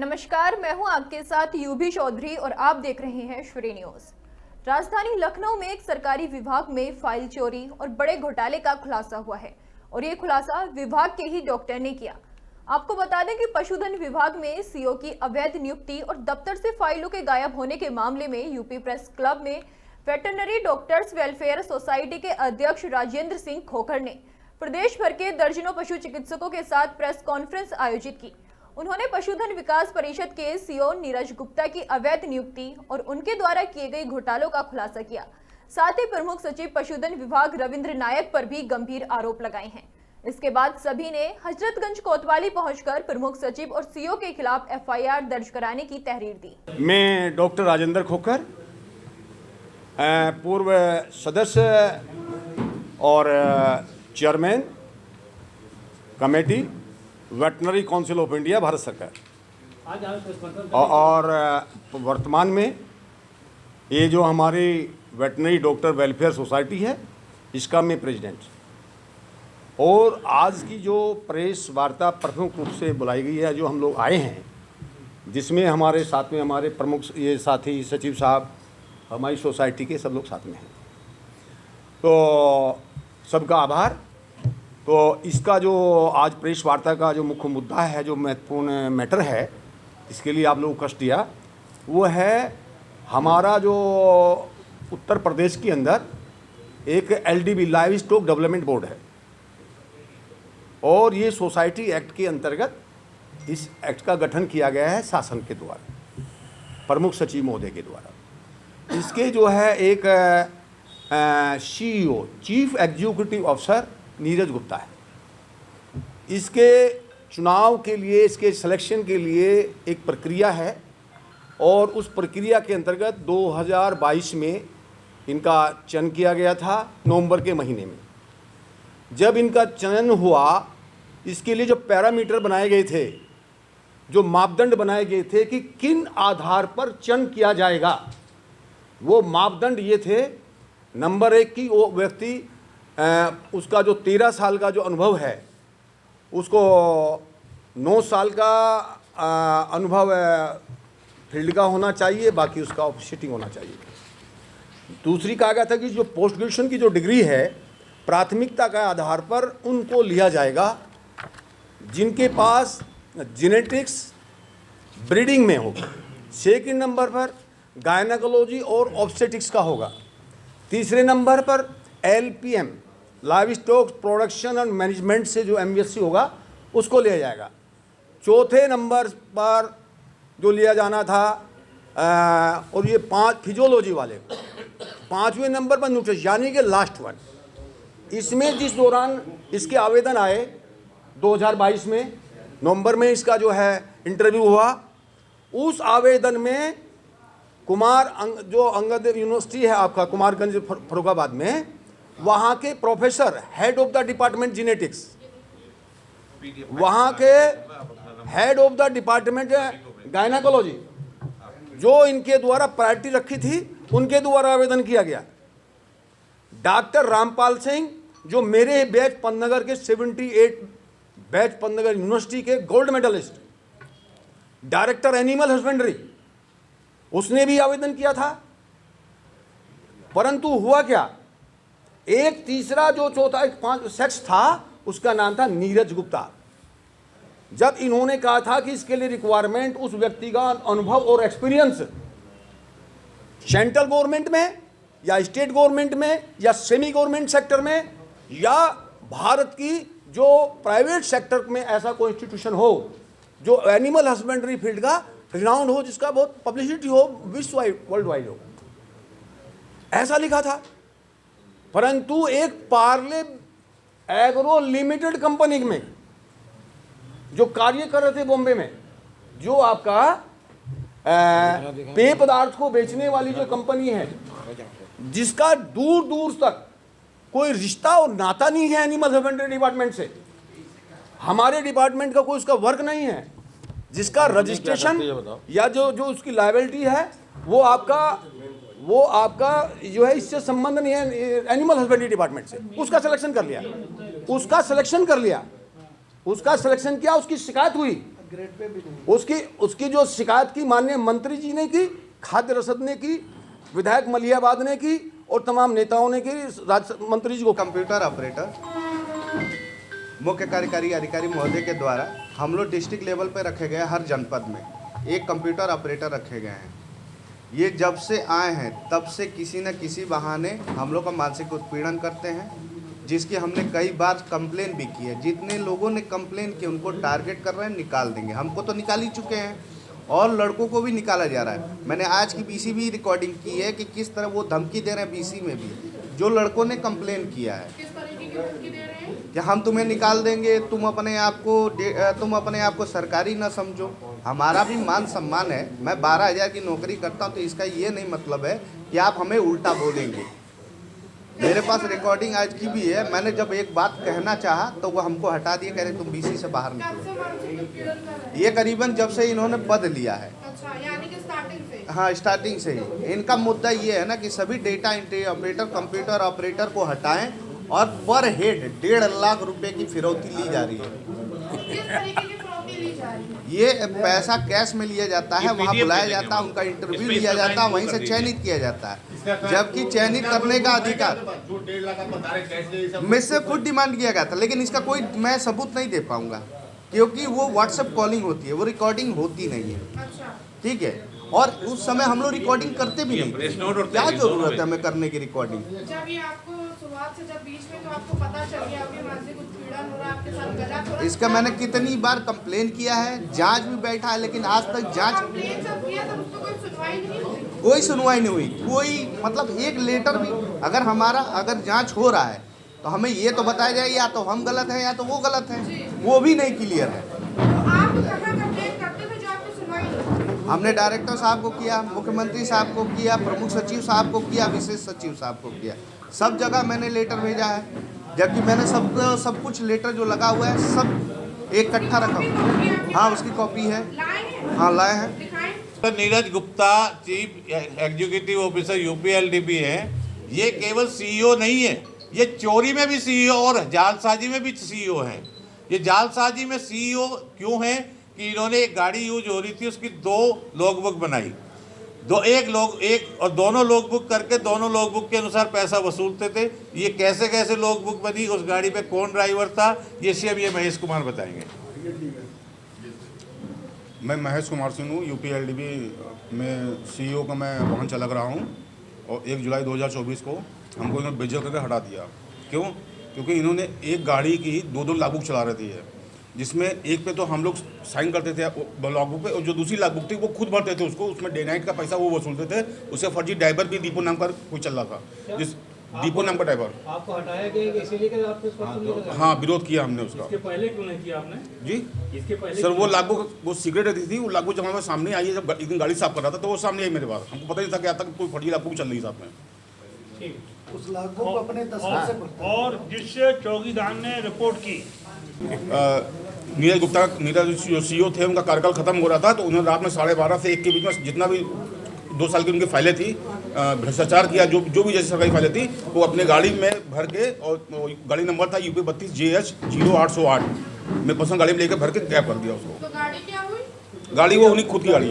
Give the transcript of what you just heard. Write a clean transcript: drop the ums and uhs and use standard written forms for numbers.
नमस्कार, मैं हूं आपके साथ यूभी चौधरी और आप देख रहे हैं श्री न्यूज। राजधानी लखनऊ में एक सरकारी विभाग में फाइल चोरी और बड़े घोटाले का खुलासा हुआ है और ये खुलासा विभाग के ही डॉक्टर ने किया। आपको बता दें कि पशुधन विभाग में सीओ की अवैध नियुक्ति और दफ्तर से फाइलों के गायब होने के मामले में यूपी प्रेस क्लब में वेटरनरी डॉक्टर्स वेलफेयर सोसाइटी के अध्यक्ष राजेंद्र सिंह खोखर ने प्रदेश भर के दर्जनों पशु चिकित्सकों के साथ प्रेस कॉन्फ्रेंस आयोजित की। उन्होंने पशुधन विकास परिषद के सीओ नीरज गुप्ता की अवैध नियुक्ति और उनके द्वारा किए गए घोटालों का खुलासा किया। साथ ही प्रमुख सचिव पशुधन विभाग रविंद्र नायक पर भी गंभीर आरोप लगाए हैं। इसके बाद सभी ने हजरतगंज कोतवाली पहुंचकर प्रमुख सचिव और सीओ के खिलाफ एफआईआर दर्ज कराने की तहरीर दी। मैं डॉक्टर राजेंद्र खोखर, पूर्व सदस्य और chairman committee veterinary council of India, Bharat सरकार, और वर्तमान में ये जो हमारी वेटनरी डॉक्टर वेलफेयर सोसाइटी है इसका मैं प्रेसिडेंट। और आज की जो प्रेस वार्ता प्रमुख रूप से बुलाई गई है, जो हम लोग आए हैं, जिसमें हमारे साथ में हमारे प्रमुख ये साथी सचिव साहब, हमारी सोसाइटी के सब लोग साथ में हैं, तो सबका आभार। तो इसका जो आज प्रेस वार्ता का जो मुख्य मुद्दा है, जो महत्वपूर्ण मैटर है, इसके लिए आप लोग कष्ट दिया, वो है हमारा जो उत्तर प्रदेश के अंदर एक LDB live stock development board है और ये सोसाइटी एक्ट के अंतर्गत इस एक्ट का गठन किया गया है शासन के द्वारा, प्रमुख सचिव महोदय के द्वारा। इसके जो है एक CEO chief executive officer Neeraj Gupta है। इसके चुनाव के लिए, इसके सिलेक्शन के लिए एक प्रक्रिया है और उस प्रक्रिया के अंतर्गत 2022 में इनका चयन किया गया था, नवंबर के महीने में। जब इनका चयन हुआ, इसके लिए जो पैरामीटर बनाए गए थे, जो मापदंड बनाए गए थे कि किन आधार पर चयन किया जाएगा, वो मापदंड ये थे। नंबर 1 की वो व्यक्ति उसका जो 13 साल का जो अनुभव है, उसको 9 साल का अनुभव फील्ड का होना चाहिए, बाकी उसका ऑफिसिटिंग होना चाहिए। दूसरी कहा गया था कि जो पोस्ट ग्रेजुएशन की जो डिग्री है, प्राथमिकता के आधार पर उनको लिया जाएगा जिनके पास जेनेटिक्स ब्रीडिंग में होगा। सेकंड नंबर पर गायनेकोलॉजी और ऑब्स्टेटिक्स का होगा। तीसरे नंबर पर LPM live stock production and management से जो MSc होगा उसको लिया जाएगा। चौथे नंबर पर जो लिया जाना था और ये 5 फिजियोलॉजी वाले, 5वें नंबर पर न्यूट्रिशन, यानी कि लास्ट वन। इसमें जिस दौरान इसके आवेदन आए 2022 में नवंबर में इसका जो है इंटरव्यू हुआ, उस आवेदन में जो अंगद यूनिवर्सिटी है आपका कुमारगंज फर्रुखाबाद में, वहाँ के professor head of the department genetics, वहाँ के head of the department gynaecology, जो इनके द्वारा प्रायोरिटी रखी थी, उनके द्वारा आवेदन किया गया। डॉक्टर रामपाल सिंह, जो मेरे बैच पंतनगर के 78 बैच पंतनगर यूनिवर्सिटी के gold medalist, director animal husbandry, उसने भी आवेदन किया था। परंतु हुआ क्या, एक तीसरा जो चौथा एक 5 शख्स था, उसका नाम था नीरज गुप्ता। जब इन्होंने कहा था कि इसके लिए रिक्वायरमेंट उस व्यक्ति का अनुभव और एक्सपीरियंस सेंट्रल गवर्नमेंट में या स्टेट गवर्नमेंट में या सेमी गवर्नमेंट सेक्टर में या भारत की जो प्राइवेट सेक्टर में ऐसा कोई इंस्टीट्यूशन हो जो एनिमल हस्बेंड्री फील्ड का रिनाउंड हो, जिसका बहुत पब्लिसिटी हो, विश्व वाइड, वर्ल्ड वाइड हो, ऐसा लिखा था। परंतु एक पार्ले एग्रो लिमिटेड कंपनी में जो कार्य कर रहे थे बॉम्बे में, जो आपका पेय पदार्थ को बेचने वाली जो कंपनी है, जिसका दूर दूर तक कोई रिश्ता और नाता नहीं है एनिमल हस्बेंड्री डिपार्टमेंट से, हमारे डिपार्टमेंट का कोई उसका वर्क नहीं है, जिसका रजिस्ट्रेशन या जो उसकी लायबिलिटी है वो आपका जो है इससे संबंध नहीं है एनिमल हस्बेंड्री डिपार्टमेंट से। उसका सिलेक्शन कर लिया, उसका सिलेक्शन किया, उसकी शिकायत हुई ग्रेड पे भी नहीं। उसकी जो शिकायत की माननीय मंत्री जी ने की, खाद्य रसद ने की, विधायक मलियाबाद ने की और तमाम नेताओं ने की, मंत्री जी को। कंप्यूटर ऑपरेटर मुख्य कार्यकारी अधिकारी महोदय के द्वारा हम लोग डिस्ट्रिक्ट लेवल पर रखे गए, हर जनपद में एक कंप्यूटर ऑपरेटर रखे गए हैं। ये जब से आए हैं तब से किसी न किसी बहाने हम लोग का मानसिक उत्पीड़न करते हैं, जिसकी हमने कई बार कंप्लेन भी की है। जितने लोगों ने कंप्लेन की उनको टारगेट कर रहे हैं, निकाल देंगे। हमको तो निकाल ही चुके हैं और लड़कों को भी निकाला जा रहा है। मैंने आज की बीसी भी रिकॉर्डिंग की है कि किस तरह वो धमकी दे रहे हैं बीसी में भी, जो लड़कों ने कंप्लेन किया है। किस तरीके की धमकी दे रहे हैं? कि हम तुम्हें निकाल देंगे, तुम अपने आप को सरकारी ना समझो। हमारा भी मान सम्मान है। मैं 12,000 की नौकरी करता हूं, तो इसका ये नहीं मतलब है कि आप हमें उल्टा बोलेंगे। मेरे पास रिकॉर्डिंग आज की भी है। मैंने जब एक बात कहना चाहा तो वो हमको हटा दिए, कह रहे तुम बीसी से बाहर कब निकलो। से मानसिक उत्पीड़न कर रहे हैं? ये करीबन जब से इन्होंने पद लिया है। अच्छा, यानी कि स्टार्टिंग से। हाँ, स्टार्टिंग से ही इनका मुद्दा ये है ना कि सभी data entry operator, computer operator को हटाएं और पर हेड 1.5 लाख रुपए की फिरौती ली जा रही है। किस तरीके की फिरौती ली जा रही है? ये पैसा कैश में लिया जाता है, वहाँ बुलाया जाता है, उनका इंटरव्यू लिया जाता है, वहीं से चयनित किया जाता है। जबकि चयनित करने का अधिकार मुझसे खुद डिमांड किया गया था, लेकिन इसका कोई मैं सबूत नहीं दे पाऊंगा क्योंकि वो व्हाट्सएप कॉलिंग होती है, वो रिकॉर्डिंग होती नहीं है। अच्छा, ठीक है, और उस समय हम लोग रिकॉर्डिंग करते भी नहीं। क्या जरूरत है हमें करने की रिकॉर्डिंग? जब ये आपको शुरुआत से जब बीच में तो आपको पता चल गया कि मानसिक उत्पीड़न हो रहा है, आपके साथ गलत हो रहा है, इसका मैंने कितनी बार कंप्लेन किया है, जांच भी बैठा है, लेकिन आज तक जांच कंप्लेन जब किया तब उसको कोई सुनवाई नहीं हुई। कोई सुनवाई नहीं हुई। कोई मतलब एक लेटर भी अगर जांच हो रहा है तो हमें ये तो बताया जाए या तो हम गलत हैं या तो वो गलत हैं, वो भी नहीं क्लियर है। तो आप कहाँ कंप्लेन करते थे जो आपकी सुनवाई नहीं हुई? हमने डायरेक्टर साहब को किया, मुख्यमंत्री साहब को किया, प्रमुख सचिव साहब को किया, विशेष सचिव साहब को किया, सब जगह मैंने लेटर भेजा है। जबकि मैंने सब कुछ लेटर जो लगा हुआ है सब एक इकट्ठा रखा हुआ। हाँ, उसकी कॉपी है। लाए हैं? हाँ, लाए हैं। दिखाएं। Sir, Neeraj Gupta chief executive officer UPLDP है। ये केवल सीईओ नहीं है, ये चोरी में भी सीईओ और जालसाजी में भी सीईओ है। ये जालसाजी में सीईओ क्यों है कि इन्होंने एक गाड़ी यूज हो रही थी, उसकी 2 लॉगबुक बनाई, एक और दोनों लॉगबुक करके दोनों लॉगबुक के अनुसार पैसा वसूलते थे। ये कैसे कैसे लॉगबुक बनी, उस गाड़ी पे कौन ड्राइवर था, ये सब ये महेश कुमार बताएंगे। मैं महेश कुमार सिंह हूँ, यूपीएलडीबी में सीईओ का मैं वाहन चालक रहा हूँ और 1 जुलाई 2024 को हमको इन्होंने बेइज्जत करके हटा दिया। क्यों? क्योंकि इन्होंने एक गाड़ी की 2 लॉगबुक चला रही है, जिसमें एक पे तो हम लोग साइन करते थे लॉगबुक पे और जो दूसरी लॉगबुक थी वो खुद भरते थे उसको, उसमें डे नाइट का पैसा वो वसूलते थे। उससे फर्जी ड्राइवर भी दीपो नाम का कोई चल रहा था, जिस दीपो नाम का ड्राइवर। आपको हटाया गया इसीलिए कि आपने इसको सुन लिया? हाँ, विरोध किया हमने उसका। इसके पहले क्यों नहीं किया आपने? जी इसके पहले सर, वो लॉगबुक वो सीक्रेट रहती थी, वो लॉगबुक जब हमारे सामने आई है, जब एक दिन गाड़ी साफ कर रहा था तो वो सामने आई मेरे पास। हमको पता नहीं था कि आज तक कोई फर्जी लॉगबुक चल रही साथ में। ठीक। उस लॉगबुक को अपने दस्खत से भरता है। और जिससे चौकीदार ने रिपोर्ट की, नीरज जो सीईओ थे उनका कार्यकाल खत्म हो रहा था, तो उन्होंने रात में 12:30 से 1 के बीच में जितना भी 2 साल की उनकी फाइलें थी, भ्रष्टाचार किया, जो भी जैसी सरकारी फाइलें थी वो अपने गाड़ी में भर के, और गाड़ी नंबर था UP 32JH 0808 में पर्सनल गाड़ी में लेकर भर के गैप कर दिया उसको। तो गाड़ी क्या हुई? गाड़ी वो उन्हीं खुद की गाड़ी